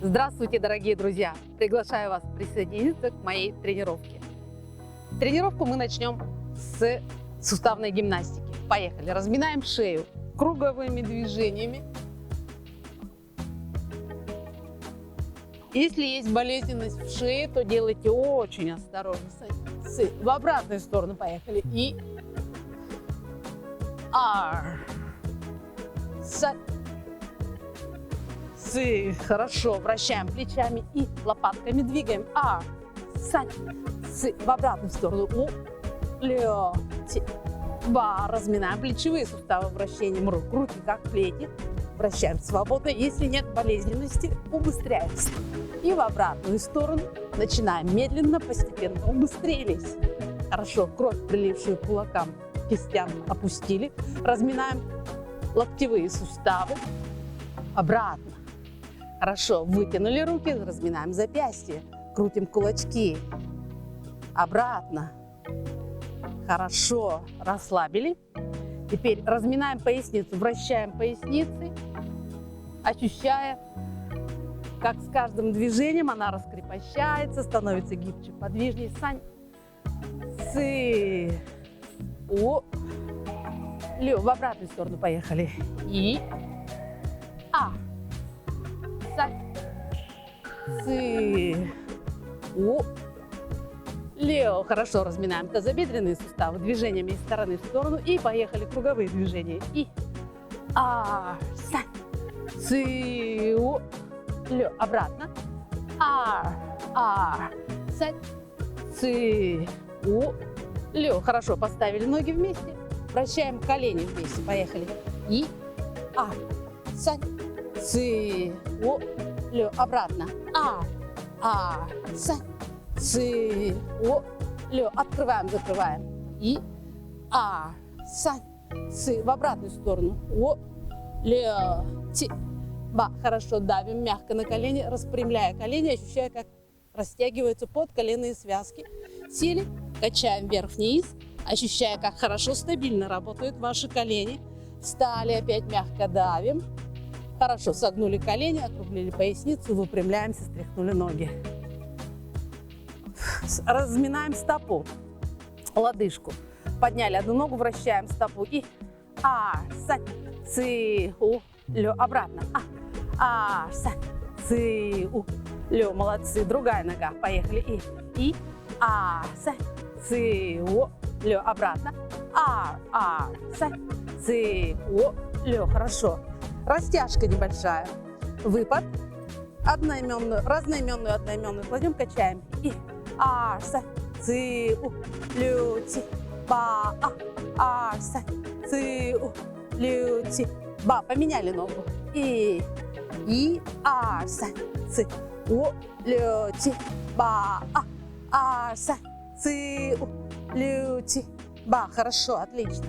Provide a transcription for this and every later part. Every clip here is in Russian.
Здравствуйте, дорогие друзья! Приглашаю вас присоединиться к моей тренировке. Тренировку мы начнем с суставной гимнастики. Поехали! Разминаем шею круговыми движениями. Если есть болезненность в шее, то делайте очень осторожно. В обратную сторону поехали. И хорошо, вращаем плечами и лопатками двигаем. В обратную сторону. Разминаем плечевые суставы вращением рук. Руки как плети. Вращаем свободно. Если нет болезненности, убыстряемся. И в обратную сторону. Начинаем медленно, постепенно. Убыстрились. Хорошо, кровь, прилившую к кулакам, кистям, опустили. Разминаем локтевые суставы. Обратно. Хорошо, вытянули руки, разминаем запястья, крутим кулачки. Обратно. Хорошо, расслабили. Теперь разминаем поясницу, вращаем поясницей, ощущая, как с каждым движением она раскрепощается, становится гибче, подвижнее. В обратную сторону поехали. И Хорошо, разминаем тазобедренные суставы движениями из стороны в сторону. И поехали круговые движения. И обратно. Хорошо, поставили ноги вместе. Вращаем колени вместе. Поехали. И обратно. Открываем, закрываем. И в обратную сторону. Хорошо, давим мягко на колени, распрямляя колени, ощущая, как растягиваются подколенные связки. Сели, качаем вверх-вниз, ощущая, как хорошо, стабильно работают ваши колени. Встали, опять мягко давим. Хорошо, согнули колени, округлили поясницу, выпрямляемся, стряхнули ноги. Разминаем стопу, лодыжку. Подняли одну ногу, вращаем стопу. И обратно. Молодцы. Другая нога. Поехали. И обратно. Хорошо. Растяжка небольшая. Выпад. Одноименную, разноименную, одноименную кладем, качаем. И поменяли ногу. И хорошо, отлично.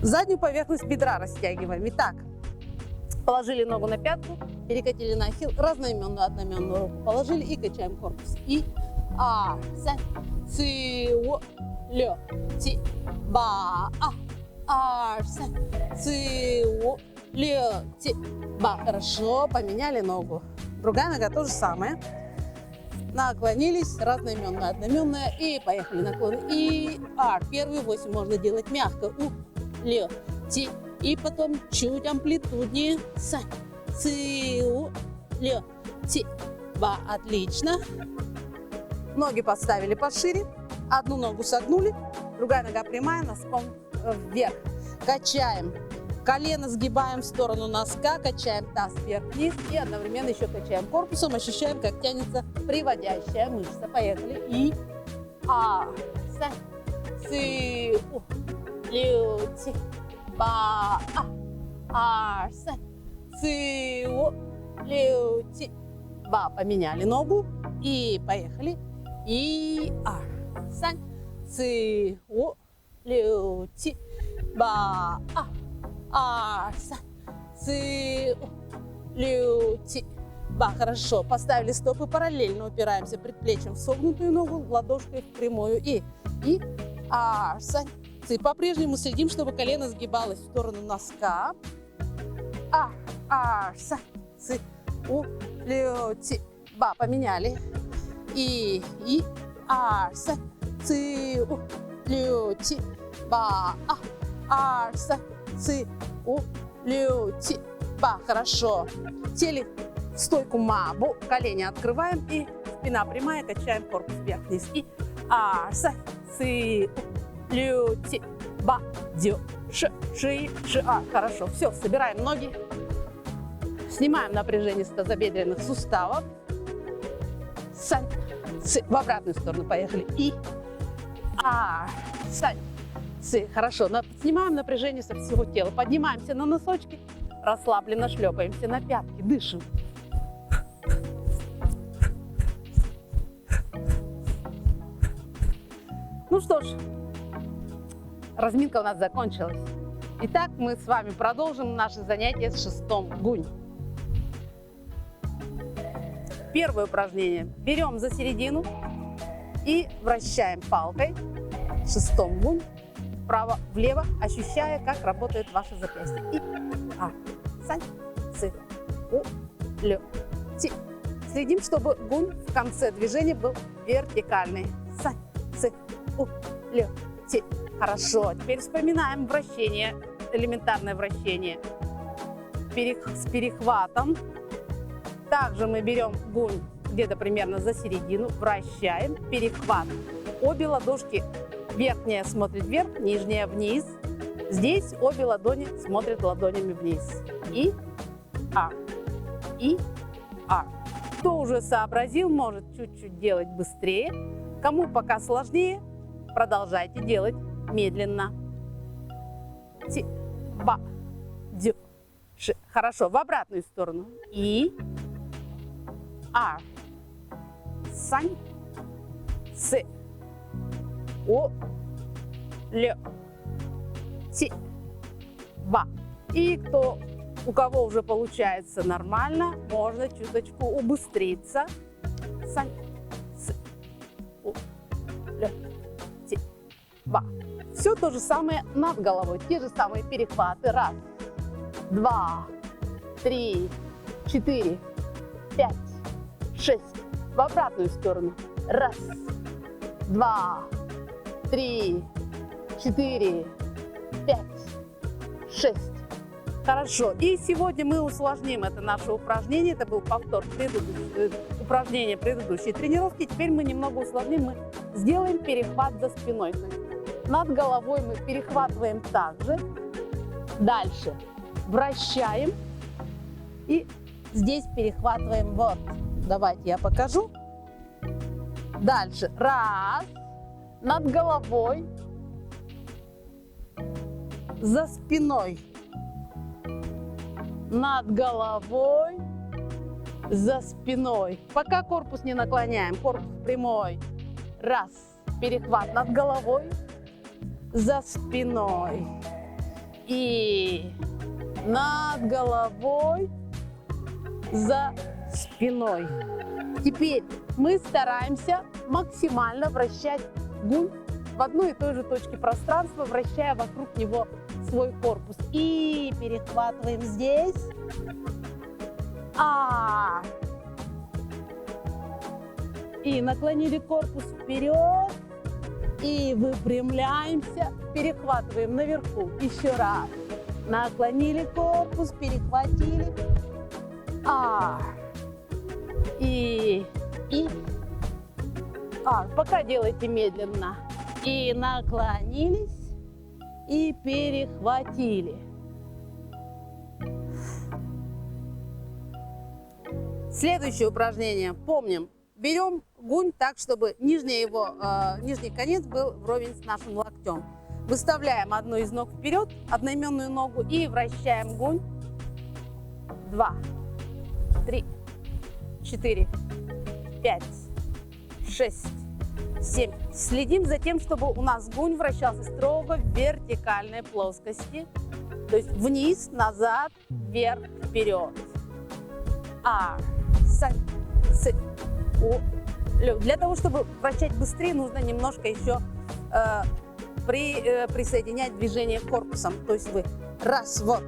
Заднюю поверхность бедра растягиваем. Итак, положили ногу на пятку, перекатили на ахилл, разноименную, одноименную руку положили и качаем корпус. И хорошо, поменяли ногу. Другая нога то же самое. Наклонились, разноименная, одноименная, и поехали наклоны. И первые 8 можно делать мягко. И потом чуть амплитуднее. Отлично. Ноги поставили пошире. Одну ногу согнули, другая нога прямая, носком вверх. Качаем. Колено сгибаем в сторону носка, качаем таз вверх-вниз и одновременно еще качаем корпусом, ощущаем, как тянется приводящая мышца. Поехали. И поменяли ногу и поехали. И хорошо, поставили стопы параллельно, упираемся предплечьем в согнутую ногу, ладошкой в прямую. И по-прежнему следим, чтобы колено сгибалось в сторону носка. у, лю, ти, ба. Поменяли. И, а, с, ци, у, лю, ти, ба, а, с, ци, у, лю, ти, ба. Хорошо. Сели в стойку мабу, колени открываем и спина прямая, качаем корпус вверх-вниз. И, а, с, ци, у, лю, ти, ба, дю, ш, ши, ши, а. Хорошо. Все, собираем ноги. Снимаем напряжение с тазобедренных суставов. Сань, ци. В обратную сторону поехали. И, а, сань, ци. Хорошо. Снимаем напряжение со всего тела. Поднимаемся на носочки. Расслабленно шлепаемся на пятки. Дышим. Ну что ж, разминка у нас закончилась. Итак, мы с вами продолжим наше занятие с шестом гунь. Первое упражнение. Берем за середину и вращаем палкой шестом гунь вправо-влево, ощущая, как работает ваше запястье. И, а, сань, ци, у, лю, ти. Следим, чтобы гунь в конце движения был вертикальный. Сань, ци, у, лю, ти. Хорошо. Теперь вспоминаем вращение, элементарное вращение с перехватом. Также мы берем гунь где-то примерно за середину, вращаем, перехват. Обе ладошки, верхняя смотрит вверх, нижняя вниз. Здесь обе ладони смотрят ладонями вниз. И, а, и, а. Кто уже сообразил, может чуть-чуть делать быстрее. Кому пока сложнее, продолжайте делать медленно. Ти, ба, дю, ши. Хорошо, в обратную сторону. И, а, сань, ци, у, лю, ти, ба. И у кого уже получается нормально, можно чуточку убыстриться. Сань, ци, у, лю, ти, ба. Все то же самое над головой, те же самые перехваты. Раз, два, три, четыре, 5, 6. В обратную сторону. Раз, два, три, 4, 5, 6. Хорошо. И сегодня мы усложним это наше упражнение. Это был повтор упражнения предыдущей тренировки. Теперь мы немного усложним. Мы сделаем перехват за спиной. Над головой мы перехватываем также. Дальше вращаем. И здесь перехватываем вот. Давайте я покажу. Дальше. Раз. Над головой. За спиной. Над головой. За спиной. Пока корпус не наклоняем. Корпус прямой. Раз. Перехват над головой. За спиной. И над головой. За спиной. Теперь мы стараемся максимально вращать гунь в одной и той же точке пространства, вращая вокруг него свой корпус. И перехватываем здесь. А. И наклонили корпус вперед. И выпрямляемся. Перехватываем наверху. Еще раз. Наклонили корпус, перехватили. А. И. А. Пока делайте медленно. И наклонились. И перехватили. Следующее упражнение. Помним. Берем гунь так, чтобы нижний конец был вровень с нашим локтем. Выставляем одну из ног вперед, одноименную ногу, и вращаем гунь. 2, 3, 4, 5, 6, 7. Следим за тем, чтобы у нас гунь вращался строго в вертикальной плоскости. То есть вниз, назад, вверх, вперед. А, сань, цы, у, лю. Для того, чтобы вращать быстрее, нужно немножко еще присоединять движение корпусом. То есть вы раз, вот,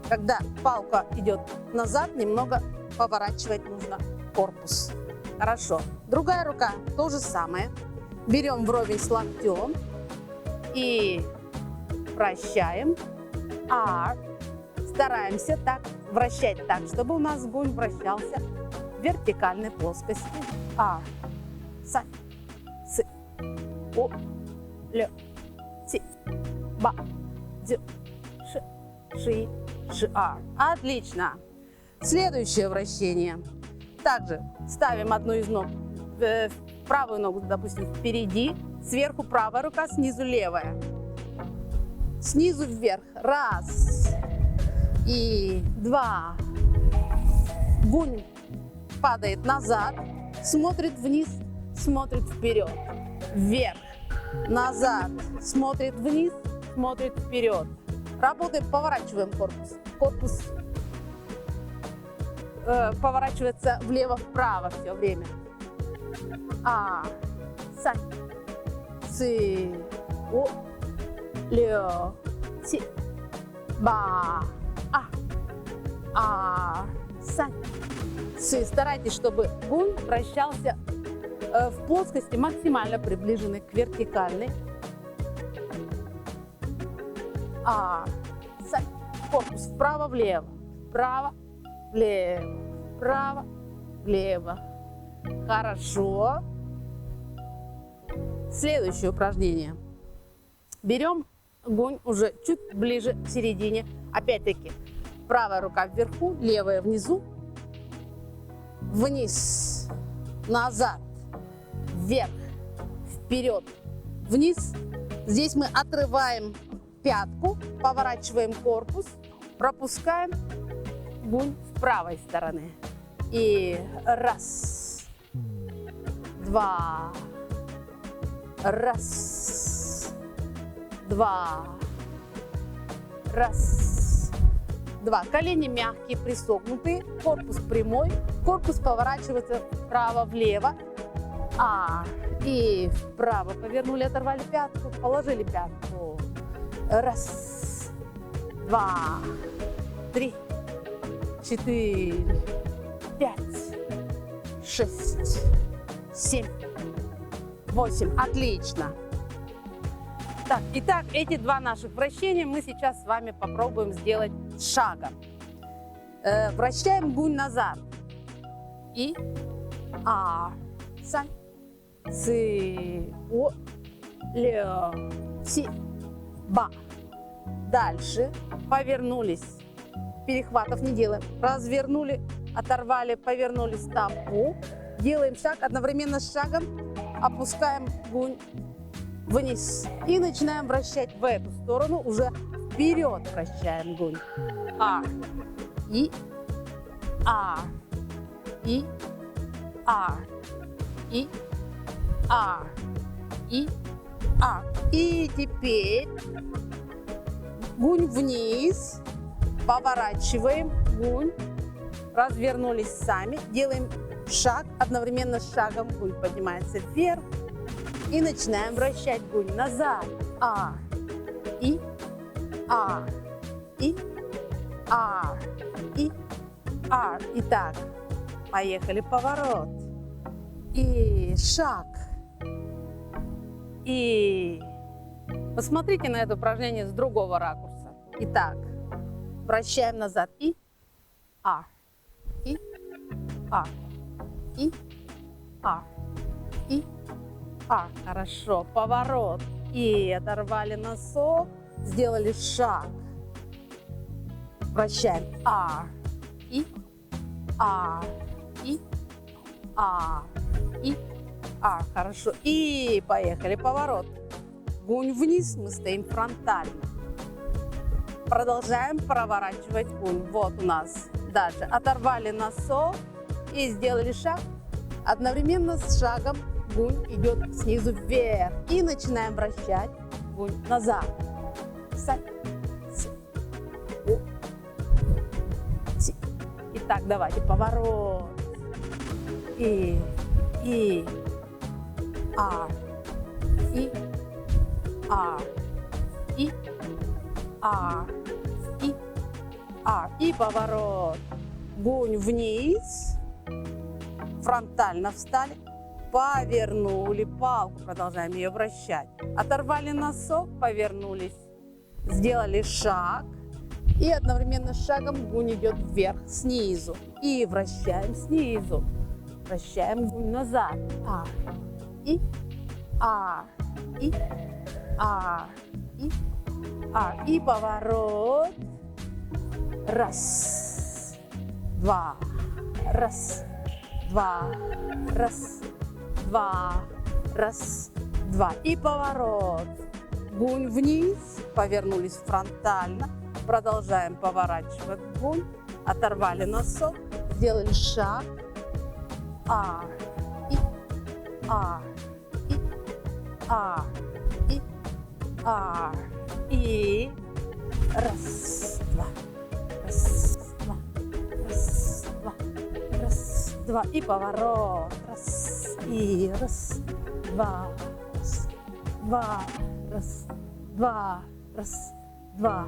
Когда палка идет назад, немного поворачивать нужно корпус. Хорошо. Другая рука то же самое. Берем вровень с локтем и вращаем. Стараемся так вращать так, чтобы у нас гунь вращался в вертикальной плоскости. Сань, сы, о, лё, ти, ба, дю, ши, ши, ши, Отлично. Следующее вращение. Также ставим одну из ног, правую ногу, допустим, впереди, сверху правая рука, снизу левая. Снизу вверх. Раз. И два. Гунь падает назад, смотрит вниз, смотрит вперед. Вверх. Назад. Смотрит вниз, смотрит вперед. Работаем, поворачиваем корпус. Корпус поворачивается влево-вправо все время. Сань, цы, о, лё, ти, ба, сань, цы. Старайтесь, чтобы гунь вращался в плоскости, максимально приближенной к вертикальной. Сань, корпус вправо-влево, вправо-влево, вправо-влево. Хорошо. Следующее упражнение. Берем гунь уже чуть ближе к середине. Опять-таки, правая рука вверху, левая внизу. Вниз, назад, вверх, вперед, вниз. Здесь мы отрываем пятку, поворачиваем корпус, пропускаем гунь с правой стороны. И раз, два, раз, два, раз, два. Колени мягкие, присогнутые, корпус прямой, корпус поворачивается вправо-влево. И вправо повернули, оторвали пятку, положили пятку. Раз, два, три, 4, 5, 6, 7, 8. Отлично. Так, итак, эти два наших вращения мы сейчас с вами попробуем сделать шагом. Вращаем гунь назад. И сань, цы, о, лё, ти, ба. Дальше повернулись. Перехватов не делаем. Развернули, оторвали, повернули стопу. Делаем шаг, одновременно с шагом опускаем гунь вниз. И начинаем вращать в эту сторону, уже вперед вращаем гунь. И, и, и, и, И теперь гунь вниз. Поворачиваем гунь, развернулись сами, делаем шаг, одновременно с шагом гунь поднимается вверх и начинаем вращать гунь назад. И, и, и, Итак, поехали, поворот, и шаг, и посмотрите на это упражнение с другого ракурса. Итак, вращаем назад и и, и, и, Хорошо, поворот. И оторвали носок, сделали шаг. Вращаем и, и, и, Хорошо. И поехали, поворот. Гунь вниз, мы стоим фронтально. Продолжаем проворачивать гунь. Вот у нас дальше. Оторвали носок и сделали шаг. Одновременно с шагом гунь идет снизу вверх. И начинаем вращать гунь назад. Итак, давайте поворот. И, и, и, и, И поворот. Гунь вниз. Фронтально встали. Повернули палку. Продолжаем ее вращать. Оторвали носок, повернулись. Сделали шаг. И одновременно с шагом гунь идет вверх, снизу. И вращаем снизу. Вращаем гунь назад. И И поворот. Раз, два, раз, два, раз, два, раз, два. И поворот. Гунь вниз, повернулись фронтально. Продолжаем поворачивать гунь. Оторвали носок, сделали шаг. И раз, два, раз, два, раз, два, раз, два. И поворот. Раз, и раз, два, раз, два, раз, два, раз, два.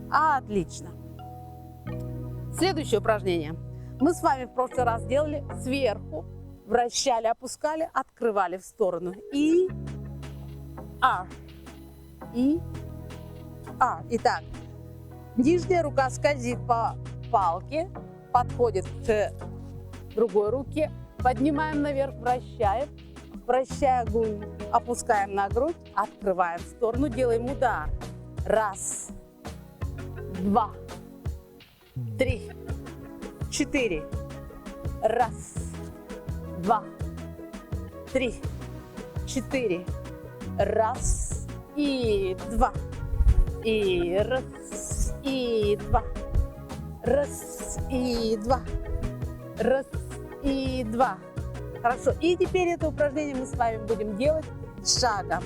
Отлично. Следующее упражнение. Мы с вами в прошлый раз делали сверху, вращали, опускали, открывали в сторону. И Итак, нижняя рука скользит по палке, подходит к другой руке, поднимаем наверх, вращаем, вращая гунь, опускаем на грудь, открываем в сторону, делаем удар. Раз, два, три, четыре. Раз, два, три, четыре. Раз и два. И раз, и два. Раз, и два. Раз, и два. Хорошо. И теперь это упражнение мы с вами будем делать шагом.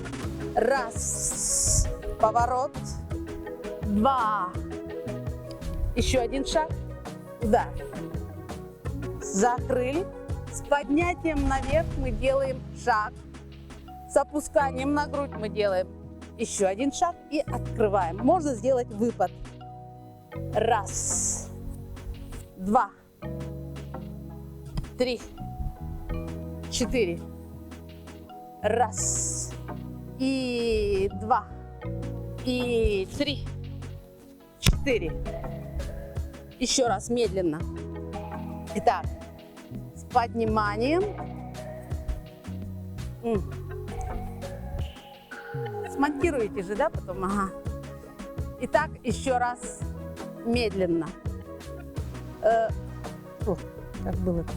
Раз. Поворот. Два. Еще один шаг. Удар. Закрыли. С поднятием наверх мы делаем шаг. С опусканием на грудь мы делаем еще один шаг и открываем. Можно сделать выпад. Раз, два, три, четыре. Раз, и два, и три, четыре. Еще раз медленно. Итак, с подниманием. Смонтируете же, да, потом? Ага. Итак, еще раз медленно. Как было-то?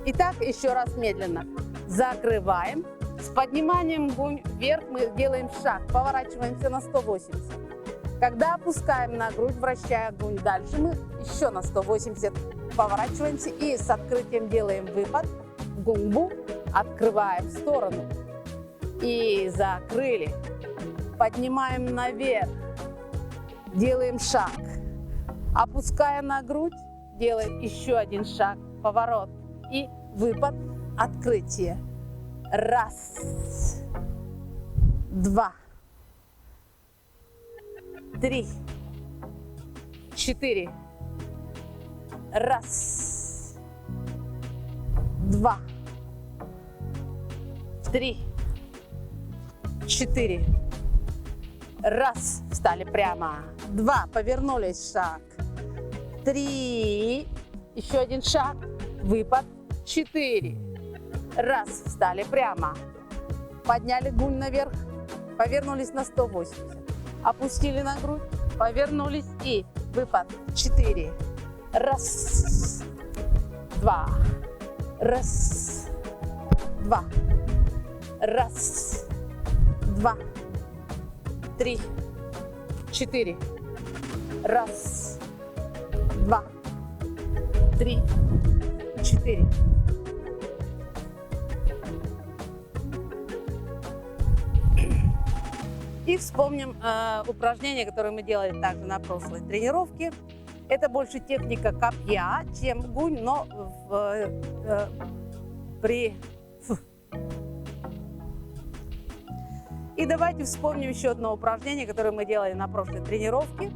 Итак, еще раз медленно. Закрываем. С подниманием гунь вверх мы делаем шаг. Поворачиваемся на 180. Когда опускаем на грудь, вращая гунь дальше, мы еще на 180 поворачиваемся и с открытием делаем выпад. Гунбу открываем в сторону. И закрыли. Поднимаем наверх. Делаем шаг. Опуская на грудь, делаем еще один шаг. Поворот. И выпад. Открытие. Раз. Два. Три. Четыре. Раз. Два. Три. Четыре. Раз. Встали прямо. Два. Повернулись. Шаг. Три. Еще один шаг. Выпад. Четыре. Раз. Встали прямо. Подняли гунь наверх. Повернулись на 180. Опустили на грудь. Повернулись и выпад. Четыре. Раз. Два. Раз. Два. Раз. Два. Три. Четыре. Раз. Два. Три. Четыре. И вспомним упражнение, которое мы делали также на прошлой тренировке. Это больше техника копья, чем гунь, но И давайте вспомним еще одно упражнение, которое мы делали на прошлой тренировке.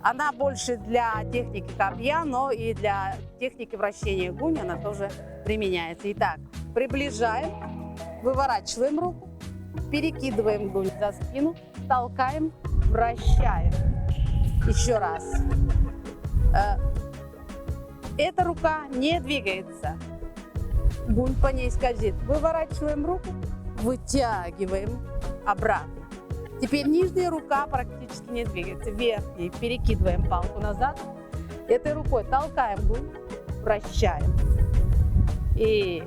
Она больше для техники копья, но и для техники вращения гунь она тоже применяется. Итак, приближаем, выворачиваем руку, перекидываем гунь за спину, толкаем, вращаем. Еще раз. Эта рука не двигается. Гунь по ней скользит. Выворачиваем руку, вытягиваем обратно. Теперь нижняя рука практически не двигается. Верхней перекидываем палку назад. Этой рукой толкаем гунь, вращаем. И.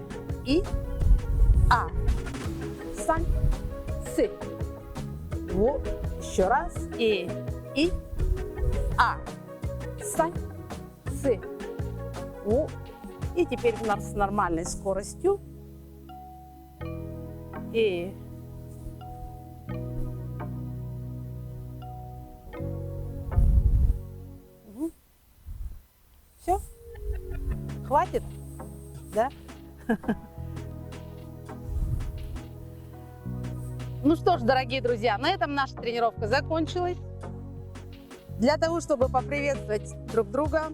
Сань. Сы. Вот. Еще раз. И. Сань. Сы. Вот. И теперь у нас с нормальной скоростью. И. Все? Хватит? Да? Ну что ж, дорогие друзья, на этом наша тренировка закончилась. Для того, чтобы поприветствовать друг друга,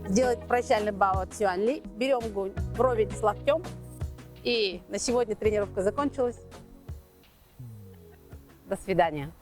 сделать прощальный бао от Сюаньли, берем гунь вровень с локтем. И на сегодня тренировка закончилась. До свидания.